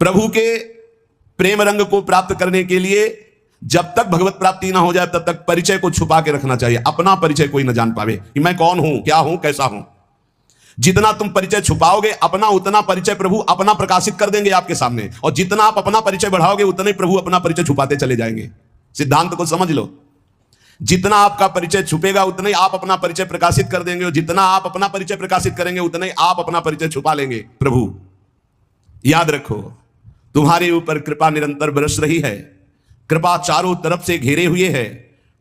प्रभु के प्रेम रंग को प्राप्त करने के लिए जब तक भगवत प्राप्ति ना हो जाए तब तक परिचय को छुपा के रखना चाहिए। अपना परिचय कोई ना जान पावे कि मैं कौन हूं, क्या हूं, कैसा हूं। जितना तुम परिचय छुपाओगे अपना, उतना परिचय प्रभु अपना प्रकाशित कर देंगे आपके सामने, और जितना आप अपना परिचय बढ़ाओगे उतना ही प्रभु अपना परिचय छुपाते चले जाएंगे। सिद्धांत को समझ लो, जितना आपका परिचय छुपेगा उतना ही आप अपना परिचय प्रकाशित कर देंगे, और जितना आप अपना परिचय प्रकाशित करेंगे उतना ही आप अपना परिचय छुपा लेंगे। प्रभु याद रखो, तुम्हारे ऊपर कृपा निरंतर बरस रही है, कृपा चारों तरफ से घेरे हुए है।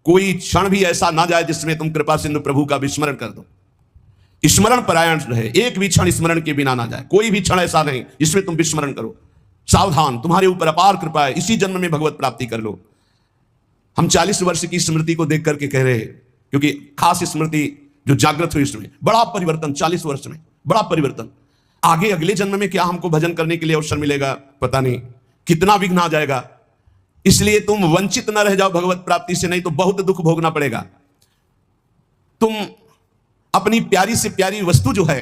कोई क्षण भी ऐसा ना जाए जिसमें तुम कृपा सिंधु प्रभु का विस्मरण कर दो। स्मरण परायण रहे, एक भी क्षण स्मरण के बिना ना जाए। कोई भी क्षण ऐसा नहीं जिसमें तुम विस्मरण करो। सावधान, तुम्हारे ऊपर अपार कृपा है, इसी जन्म में भगवत प्राप्ति कर लो। हम 40 वर्ष की स्मृति को देख करके कह रहे हैं, क्योंकि खास स्मृति जो जागृत हुई इसमें बड़ा परिवर्तन, 40 वर्ष में बड़ा परिवर्तन। आगे अगले जन्म में क्या हमको भजन करने के लिए अवसर मिलेगा पता नहीं, कितना विघ्न आ जाएगा। इसलिए तुम वंचित न रह जाओ भगवत प्राप्ति से, नहीं तो बहुत दुख भोगना पड़ेगा। तुम अपनी प्यारी से प्यारी वस्तु जो है,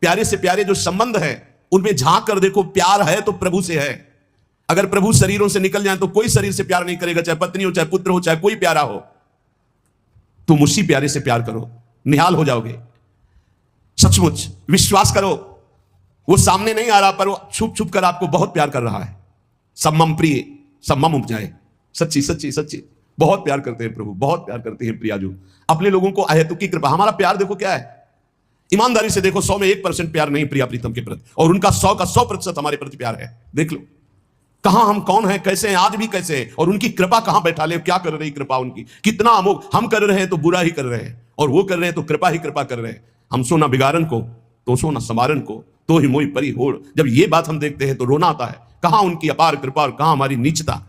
प्यारे से प्यारे जो संबंध है, उनमें झांक कर देखो। प्यार है तो प्रभु से है। अगर प्रभु शरीरों से निकल जाए तो कोई शरीर से प्यार नहीं करेगा, चाहे पत्नी हो, चाहे पुत्र हो, चाहे कोई प्यारा हो। तुम उसी प्यारे से प्यार करो, निहाल हो जाओगे। सचमुच विश्वास करो, वो सामने नहीं आ रहा पर वो छुप छुप कर आपको बहुत प्यार कर रहा है। सम्मम प्रिय सम्मम उपजाए, सच्ची सच्ची सच्ची बहुत प्यार करते हैं प्रभु, बहुत प्यार करते हैं प्रियाजू अपने लोगों को। अहेतुक की कृपा। हमारा प्यार देखो क्या है, ईमानदारी से देखो, 100 में 1% प्यार नहीं प्रिया प्रीतम के प्रति, और उनका 100 का 100% हमारे प्रति प्यार है। देख लो कहां हम कौन है, कैसे हैं, आज भी कैसे हैं, और उनकी कृपा कहां बैठा ले, क्या कर रही कृपा उनकी, कितना अमोघ। हम कर रहे हैं तो बुरा ही कर रहे हैं, और वो कर रहे हैं तो कृपा ही कृपा कर रहे हैं। हम सो ना बिगाड़न को, तो सो ना समारन को, तो ही मोई परी होड़। जब ये बात हम देखते हैं तो रोना आता है। कहां उनकी अपार कृपा और कहां हमारी नीचता।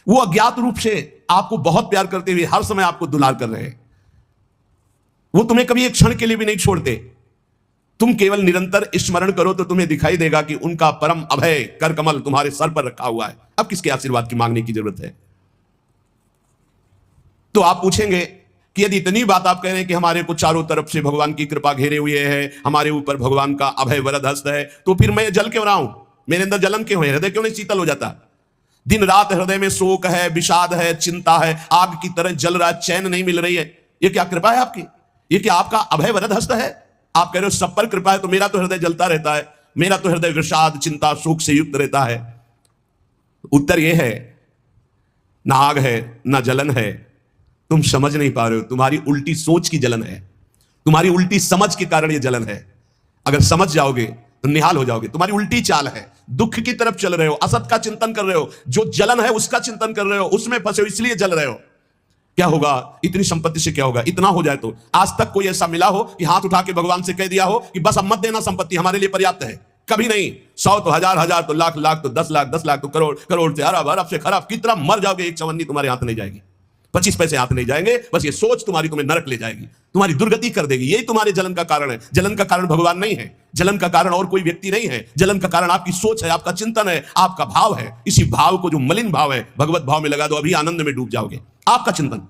वो अज्ञात रूप से आपको बहुत प्यार करते हुए हर समय आपको दुलार कर रहे हैं। वो तुम्हें कभी एक क्षण के लिए भी नहीं छोड़ते। तुम केवल निरंतर स्मरण करो तो तुम्हें दिखाई देगा कि उनका परम अभय कर कमल तुम्हारे सर पर रखा हुआ है। अब किसके आशीर्वाद की मांगने की जरूरत है। तो आप पूछेंगे कि यदि इतनी बात आप कह रहे हैं कि हमारे को चारों तरफ से भगवान की कृपा घेरे हुए है, हमारे ऊपर भगवान का अभय वरद हस्त है, तो फिर मैं जल क्यों रहा हूं, मेरे अंदर जलन क्यों है, हृदय क्यों नहीं शीतल हो जाता। दिन रात हृदय में शोक है, विषाद है, चिंता है, आग की तरह जल रहा है, चैन नहीं मिल रही है। ये क्या कृपा है आपकी, ये क्या आपका अभय वरद हस्त है। आप कह रहे हो सब पर कृपा है, तो मेरा तो हृदय जलता रहता है, मेरा तो हृदय विषाद चिंता शोक से युक्त रहता है। उत्तर यह है, ना आग है ना जलन है, तुम समझ नहीं पा रहे हो। तुम्हारी उल्टी सोच की जलन है, तुम्हारी उल्टी समझ के कारण यह जलन है। अगर समझ जाओगे तो निहाल हो जाओगे। तुम्हारी उल्टी चाल है, दुख की तरफ चल रहे हो, असत का चिंतन कर रहे हो, जो जलन है उसका चिंतन कर रहे हो, उसमें फंसे हो इसलिए जल रहे हो। क्या होगा, इतनी संपत्ति से क्या होगा, इतना हो जाए तो। आज तक कोई ऐसा मिला हो कि हाथ उठा के भगवान से कह दिया हो कि बस अब मत देना, संपत्ति हमारे लिए पर्याप्त है? कभी नहीं। 100 तो हजार, हजार तो लाख, लाख तो 10 लाख, 10 लाख तो करोड़, करोड़ से अरब, अरब से खरब। कितना मर जाओगे, एक चवन्नी तुम्हारे हाथ नहीं जाएगी, 25 पैसे हाथ नहीं जाएंगे। बस ये सोच तुम्हारी तुम्हें नरक ले जाएगी, तुम्हारी दुर्गति कर देगी। यही तुम्हारे जलन का कारण है। जलन का कारण भगवान नहीं है, जलन का कारण और कोई व्यक्ति नहीं है। जलन का कारण आपकी सोच है, आपका चिंतन है, आपका भाव है। इसी भाव को, जो मलिन भाव है, भगवत भाव में लगा दो, अभी आनंद में डूब जाओगे। आपका चिंतन